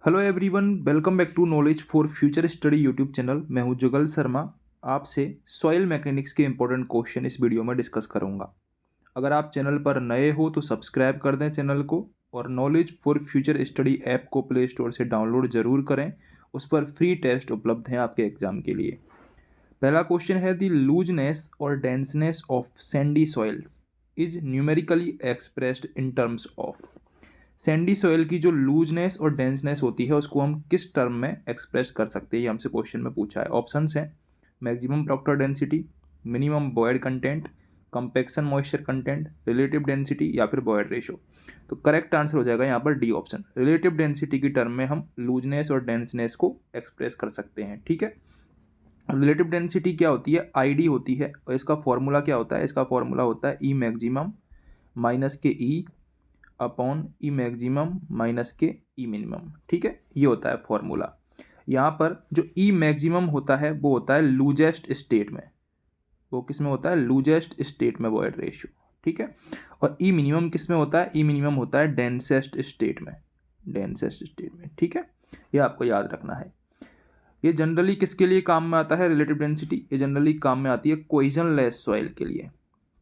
Hello everyone, welcome back to knowledge for future study YouTube channel. मैं हूं जुगल शर्मा। आपसे soil mechanics के important question इस वीडियो में डिस्कस करूंगा। अगर आप चैनल पर नए हो तो सब्सक्राइब कर दें चैनल को, और knowledge for future study app को प्ले स्टोर से डाउनलोड ज़रूर करें। उस पर फ्री टेस्ट उपलब्ध हैं आपके एग्जाम के लिए। पहला क्वेश्चन है, द लूजनेस और denseness of sandy soils is numerically expressed in terms of. Sandy soil की जो लूजनेस और डेंसनेस होती है उसको हम किस टर्म में एक्सप्रेस कर सकते हैं, ये हमसे क्वेश्चन में पूछा है। ऑप्शंस हैं maximum Proctor density, minimum void content, compaction moisture content, relative density या फिर बॉयड रेशो। तो करेक्ट आंसर हो जाएगा यहाँ पर डी ऑप्शन। रिलेटिव डेंसिटी की टर्म में हम लूजनेस और डेंसनेस को एक्सप्रेस कर सकते हैं। ठीक है, रिलेटिव डेंसिटी क्या होती है? आईडी होती है, और इसका फॉर्मूला क्या होता है? इसका फॉर्मूला होता है ई मैक्सिमम माइनस के ई अपॉन ई मैक्सिमम माइनस के ई मिनिमम। ठीक है, ये होता है फॉर्मूला। यहाँ पर जो ई मैक्सिमम होता है वो होता है लूजेस्ट स्टेट में। वो किस में होता है? लूजेस्ट स्टेट में बॉयड रेशियो। ठीक है, और ई मिनिमम किस में होता है? ई मिनिमम होता है डेंसेस्ट स्टेट में। डेंसेस्ट स्टेट में। ठीक है, ये आपको याद रखना है। ये जनरली किसके लिए काम में आता है? रिलेटिव डेंसिटी ये जनरली काम में आती है कोइजन लेस सॉइल के लिए।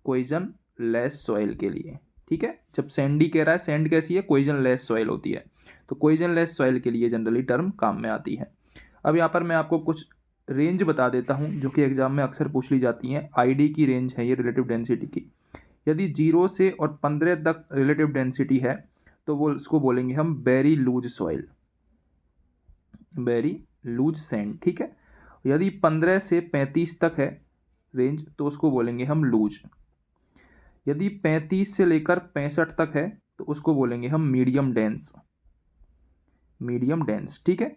कोइजन लेस सॉइल के लिए। ठीक है, जब सैंडी कह रहा है, सैंड कैसी है? कोइजन लेस सॉइल होती है, तो कोइजन लेस सॉइल के लिए जनरली टर्म काम में आती है। अब यहाँ पर मैं आपको कुछ रेंज बता देता हूँ जो कि एग्जाम में अक्सर पूछ ली जाती हैं। आईडी की रेंज है ये रिलेटिव डेंसिटी की। यदि 0 से और 15 तक रिलेटिव डेंसिटी है तो वो उसको बोलेंगे हम very loose soil, very loose sand. ठीक है, यदि 15 से 35 तक है रेंज तो उसको बोलेंगे हम लूज। यदि 35 से लेकर 65 तक है तो उसको बोलेंगे हम मीडियम डेंस, मीडियम डेंस। ठीक है,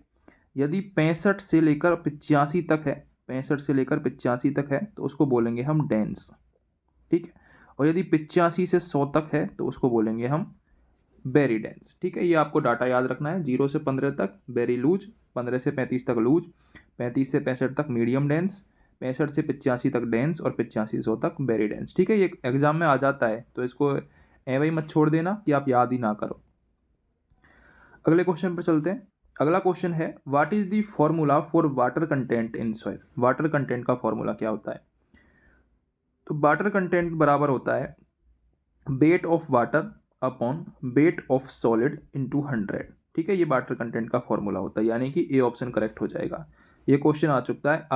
यदि 65 से लेकर 85 तक है, 65 से लेकर 85 तक है तो उसको बोलेंगे हम डेंस। ठीक है, और यदि 85 से 100 तक है तो उसको बोलेंगे हम वेरी डेंस। ठीक है, ये आपको डाटा याद रखना है। 0 से 15 तक वेरी लूज, 15 से 35 तक लूज, 35 से 65 तक मीडियम डेंस, 65 से 85 तक डेंस, और 85 से 100 तक वेरी डेंस। ठीक है, ये एग्जाम में आ जाता है तो इसको एवं ही मत छोड़ देना कि आप याद ही ना करो। अगले क्वेश्चन पर चलते हैं। अगला क्वेश्चन है, what is the formula for water content in soil. Water content का फॉर्मूला क्या होता है? तो वाटर कंटेंट बराबर होता है weight of water upon weight of solid into 100। ठीक है, ये वाटर कंटेंट का फॉर्मूला होता है, यानी कि ए ऑप्शन करेक्ट हो जाएगा। ये क्वेश्चन आ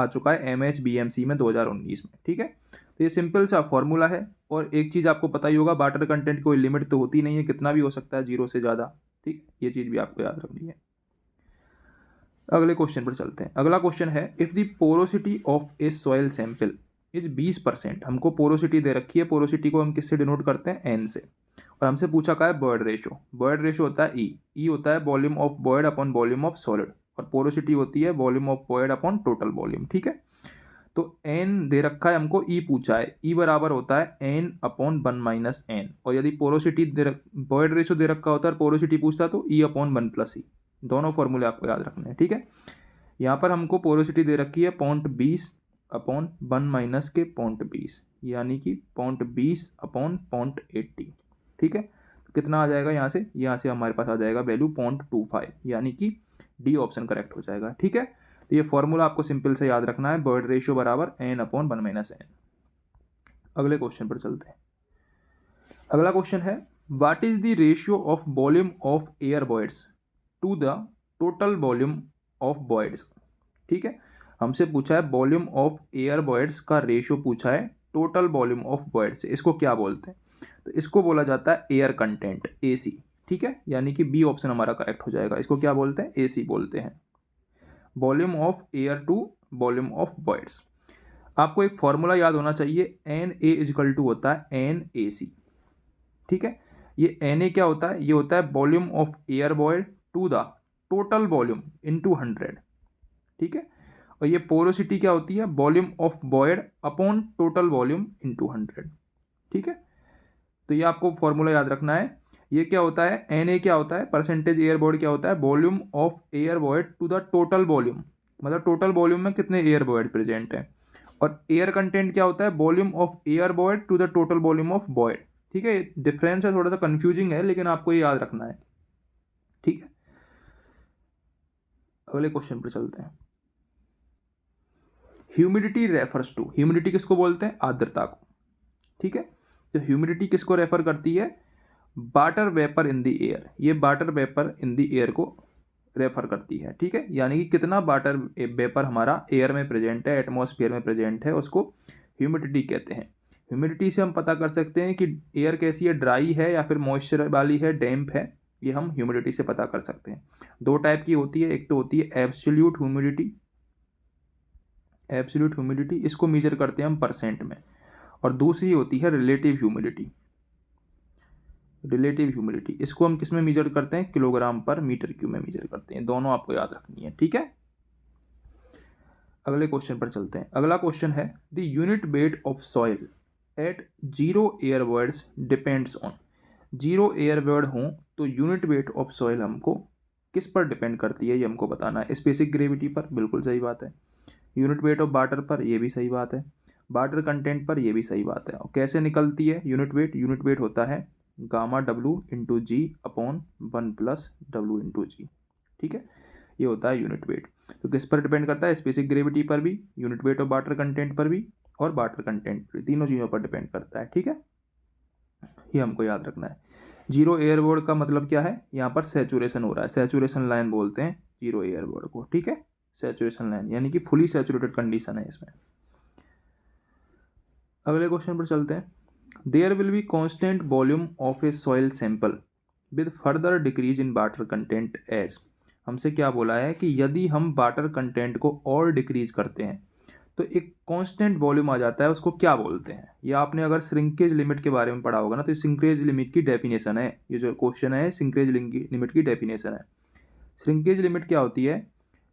चुका है MHBMC में 2019 में। ठीक है, तो ये सिंपल सा फॉर्मूला है। और एक चीज़ आपको पता ही होगा, वाटर कंटेंट कोई लिमिट तो होती नहीं है, कितना भी हो सकता है 0 से ज़्यादा। ठीक, ये चीज़ भी आपको याद रखनी है। अगले क्वेश्चन पर चलते हैं। अगला क्वेश्चन है, if the porosity of a soil sample is 20%। हमको पोरोसिटी दे रखी है, पोरोसिटी को हम किससे डिनोट करते हैं? एन से। और हमसे पूछा का है बॉयड रेशो। बॉयड रेशो होता है ई होता है volume of void upon volume of solid, और पोरोसिटी होती है volume of void upon total volume. ठीक है, तो एन दे रखा है हमको, ई पूछा है। ई बराबर होता है एन अपॉन 1 माइनस एन, और यदि पोरोसिटी बॉयड रेशो दे रखा होता है और पोरोसिटी पूछता तो ई अपॉन 1 प्लस ई। दोनों फॉर्मूले आपको याद रखने हैं। ठीक है, यहाँ पर हमको पोरोसिटी दे रखी है 0.20 अपॉन 1 माइनस के 0.20, यानी कि 0.20 अपॉन 0.80। ठीक है, तो कितना आ जाएगा यहाँ से? यहाँ से हमारे पास आ जाएगा वैल्यू 0.25, यानी कि डी ऑप्शन करेक्ट हो जाएगा। ठीक है, तो ये फॉर्मूला आपको सिंपल से याद रखना है, बॉयड रेशियो बराबर एन अपॉन 1 माइनस एन। अगले क्वेश्चन पर चलते हैं। अगला क्वेश्चन है, what is the ratio of volume of air voids to the total volume of voids. ठीक है, हमसे पूछा है वॉल्यूम ऑफ एयर बॉयड्स का रेशियो पूछा है टोटल वॉल्यूम ऑफ बॉयड्स से। इसको क्या बोलते हैं? तो इसको बोला जाता है एयर कंटेंट, AC। ठीक है, यानी कि बी ऑप्शन हमारा करेक्ट हो जाएगा। इसको क्या बोलते हैं? AC बोलते हैं, volume of air to volume of voids. आपको एक फॉर्मूला याद होना चाहिए, NA इजिकल टू होता है NAC। ठीक है, ये Na क्या होता है? ये होता है volume of air void to the total volume into 100। ठीक है, और ये पोरोसिटी क्या होती है? Volume of void upon total volume into 100। ठीक है, तो ये आपको फॉर्मूला याद रखना है। ये क्या होता है? Na क्या होता है? परसेंटेज एयर बॉयड क्या होता है? Volume of air void to the total volume, मतलब टोटल वॉल्यूम में कितने एयर बॉयड प्रेजेंट है। और एयर कंटेंट क्या होता है? Volume of air void to the total volume of void. ठीक है, डिफरेंस है, थोड़ा सा कंफ्यूजिंग है, लेकिन आपको ये याद रखना है। ठीक है, अगले क्वेश्चन पर चलते हैं। ह्यूमिडिटी रेफर्स टू, ह्यूमिडिटी किसको बोलते हैं? आर्द्रता को। ठीक है, तो ह्यूमिडिटी किसको रेफर करती है? Water vapour in the air, ये water vapour in the air को रेफर करती है। ठीक है, यानी कि कितना वाटर वेपर हमारा एयर में प्रेजेंट है, एटमॉस्फेयर में प्रेजेंट है, उसको ह्यूमिडिटी कहते हैं। ह्यूमिडिटी से हम पता कर सकते हैं कि एयर कैसी है, ड्राई है या फिर मॉइस्चर वाली है, डैम्प है, ये हम ह्यूमिडिटी से पता कर सकते हैं। दो टाइप की होती है, एक तो होती है एब्सोल्यूट ह्यूमिडिटी, एब्सोल्यूट ह्यूमिडिटी इसको मेजर करते हैं हम परसेंट में, और दूसरी होती है रिलेटिव ह्यूमिडिटी, रिलेटिव ह्यूमिडिटी इसको हम किस में मेजर करते हैं? किलोग्राम पर मीटर क्यूब में मेजर करते हैं। दोनों आपको याद रखनी है। ठीक है, अगले क्वेश्चन पर चलते हैं। अगला क्वेश्चन है the unit weight of soil eight zero air words depends on, zero air word हों तो यूनिट वेट ऑफ सॉइल हमको किस पर डिपेंड करती है, ये हमको बताना है। स्पेसिफिक ग्रेविटी पर, बिल्कुल सही बात है। यूनिट वेट ऑफ वाटर पर, ये भी सही बात है। वाटर कंटेंट पर, ये भी सही बात है। और कैसे निकलती है यूनिट वेट? यूनिट वेट होता है गामा डब्लू इंटू जी अपॉन 1+W इंटू जी। ठीक है, ये होता है यूनिट वेट। तो किस पर डिपेंड करता है? स्पेसिफिक ग्रेविटी पर भी, unit weight of water content पर भी, और वाटर कंटेंट पर, तीनों चीज़ों पर डिपेंड करता है। ठीक है, ये हमको याद रखना है। जीरो एयर बोर्ड का मतलब क्या है? यहाँ पर सैचुरेशन हो रहा है, सैचुरेशन लाइन बोलते हैं जीरो एयर बोर्ड को। ठीक है, सैचुरेशन लाइन यानी कि फुली सैचुरेटेड कंडीशन है इसमें। अगले क्वेश्चन पर चलते हैं। There will be constant volume of a soil sample with further decrease in water content as, हमसे क्या बोला है कि यदि हम वाटर कंटेंट को और डिक्रीज करते हैं तो एक कांस्टेंट वॉल्यूम आ जाता है, उसको क्या बोलते हैं? या आपने अगर श्रिंकेज लिमिट के बारे में पढ़ा होगा ना, तो श्रिंकेज लिमिट की डेफिनेशन है, ये जो क्वेश्चन है श्रिंकेज लिमिट की डेफिनेशन है। श्रिंकेज लिमिट क्या होती है?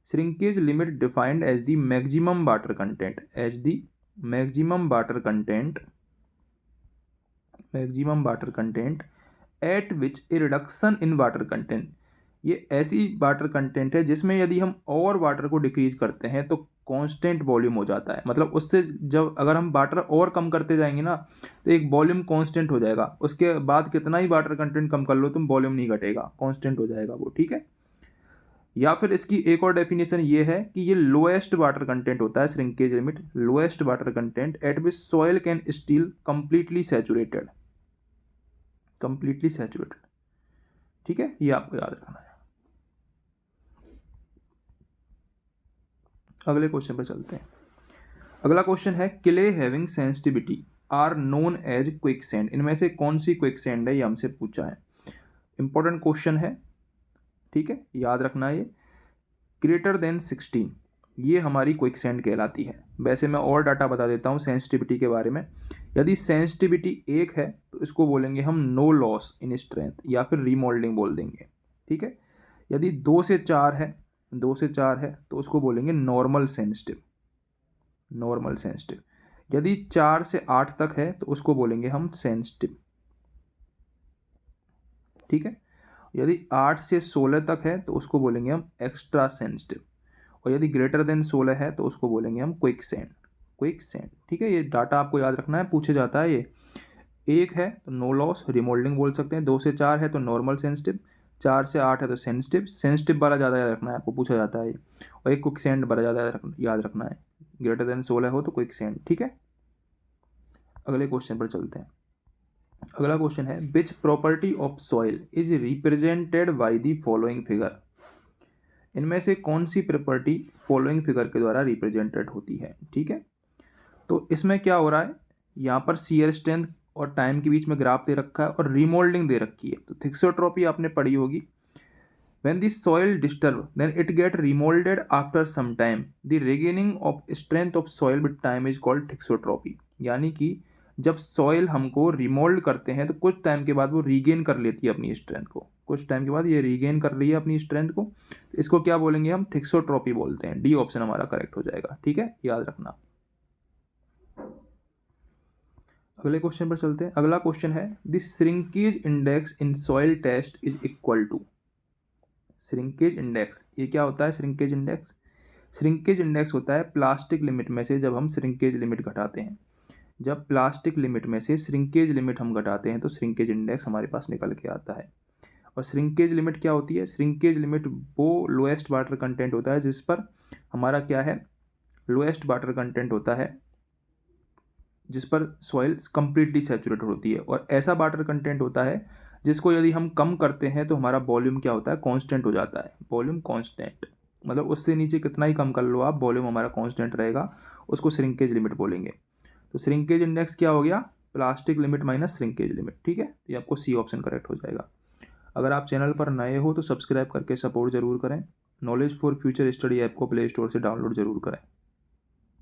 Shrinkage limit defined as the maximum water content, as the maximum water content, maximum water content at which a reduction in water content, ये ऐसी वाटर कंटेंट है जिसमें यदि हम और वाटर को डिक्रीज करते हैं तो कांस्टेंट वॉल्यूम हो जाता है। मतलब उससे जब अगर हम वाटर और कम करते जाएंगे ना, तो एक वॉल्यूम कांस्टेंट हो जाएगा, उसके बाद कितना ही वाटर कंटेंट कम कर लो तुम, वॉल्यूम नहीं घटेगा, कांस्टेंट हो जाएगा वो। ठीक है, या फिर इसकी एक और डेफिनेशन ये है कि ये लोएस्ट वाटर कंटेंट होता है shrinkage limit, lowest water content at which soil can still completely saturated, completely saturated. ठीक है, ये आपको याद रखना है। अगले क्वेश्चन पर चलते हैं। अगला क्वेश्चन है clay having sensitivity are known as quicksand, इनमें से कौन सी क्विकसैंड है, ये हमसे पूछा है। इंपॉर्टेंट क्वेश्चन है। ठीक है, याद रखना है। ये ग्रेटर देन 16 ये हमारी क्विकसैंड कहलाती है। वैसे मैं और डाटा बता देता हूँ सेंसिटिविटी के बारे में। यदि सेंसिटिविटी 1 है तो इसको बोलेंगे हम नो लॉस इन स्ट्रेंथ या फिर रीमोल्डिंग बोल देंगे। ठीक है, यदि 2 से 4 है, 2 से 4 है तो उसको बोलेंगे नॉर्मल सेंसिटिव, नॉर्मल सेंसिटिव। यदि 4 से 8 तक है तो उसको बोलेंगे हम सेंसिटिव। ठीक है, यदि 8 से 16 तक है तो उसको बोलेंगे हम एक्स्ट्रा सेंसिटिव, और यदि ग्रेटर देन 16 है तो उसको बोलेंगे हम क्विकसैंड, क्विकसैंड। ठीक है, ये डाटा आपको याद रखना है, पूछे जाता है ये। 1 है तो नो लॉस रिमोल्डिंग बोल सकते हैं, 2 से 4 है तो नॉर्मल सेंसिटिव, 4 से 8 है तो सेंसिटिव, सेंसिटिव वाला ज़्यादा याद रखना है आपको, पूछा जाता है ये। और एक क्विकसैंड वाला ज़्यादा याद रखना है, ग्रेटर देन 16 हो तो क्विकसैंड। ठीक है, अगले क्वेश्चन पर चलते हैं। अगला क्वेश्चन है which property of soil is represented by the following figure, इनमें से कौन सी प्रॉपर्टी फॉलोइंग फिगर के द्वारा रिप्रेजेंटेड होती है। ठीक है, तो इसमें क्या हो रहा है, यहाँ पर शियर स्ट्रेंथ और टाइम के बीच में ग्राफ दे रखा है और रीमोल्डिंग दे रखी है। तो थिक्सोट्रॉपी आपने पढ़ी होगी। When the soil disturb, then it get remolded after some time. The regaining of strength of soil with time is called thixotropy. यानी कि जब सॉइल हमको रिमोल्ड करते हैं तो कुछ टाइम के बाद वो रीगेन कर लेती है अपनी स्ट्रेंथ को, कुछ टाइम के बाद ये रीगेन कर रही है अपनी स्ट्रेंथ को, इसको क्या बोलेंगे हम? थिक्सोट्रॉपी बोलते हैं। डी ऑप्शन हमारा करेक्ट हो जाएगा। ठीक है, याद रखना। अगले क्वेश्चन पर चलते हैं। अगला क्वेश्चन है the shrinkage index in soil test is equal to, shrinkage index, ये क्या होता है श्रिंकेज इंडेक्स? श्रिंकेज इंडेक्स होता है प्लास्टिक लिमिट में से जब हम श्रिंकेज लिमिट घटाते हैं, जब प्लास्टिक लिमिट में से श्रिंकेज लिमिट हम घटाते हैं तो श्रिंकेज इंडेक्स हमारे पास निकल के आता है। और श्रिंकेज लिमिट क्या होती है? श्रिंकेज लिमिट वो लोएस्ट वाटर कंटेंट होता है जिस पर हमारा क्या है, लोएस्ट वाटर कंटेंट होता है जिस पर सॉइल कंप्लीटली सैचुरेटेड होती है, और ऐसा वाटर कंटेंट होता है जिसको यदि हम कम करते हैं तो हमारा वॉल्यूम क्या होता है, कांस्टेंट हो जाता है। वॉल्यूम कांस्टेंट मतलब उससे नीचे कितना ही कम कर लो आप, वॉल्यूम हमारा कांस्टेंट रहेगा, उसको श्रिंकेज लिमिट बोलेंगे। तो श्रिंकेज इंडेक्स क्या हो गया, plastic limit minus shrinkage limit, ठीक है। तो ये आपको सी ऑप्शन करेक्ट हो जाएगा। अगर आप चैनल पर नए हो तो सब्सक्राइब करके सपोर्ट जरूर करें। Knowledge for future study app को प्ले स्टोर से डाउनलोड जरूर करें।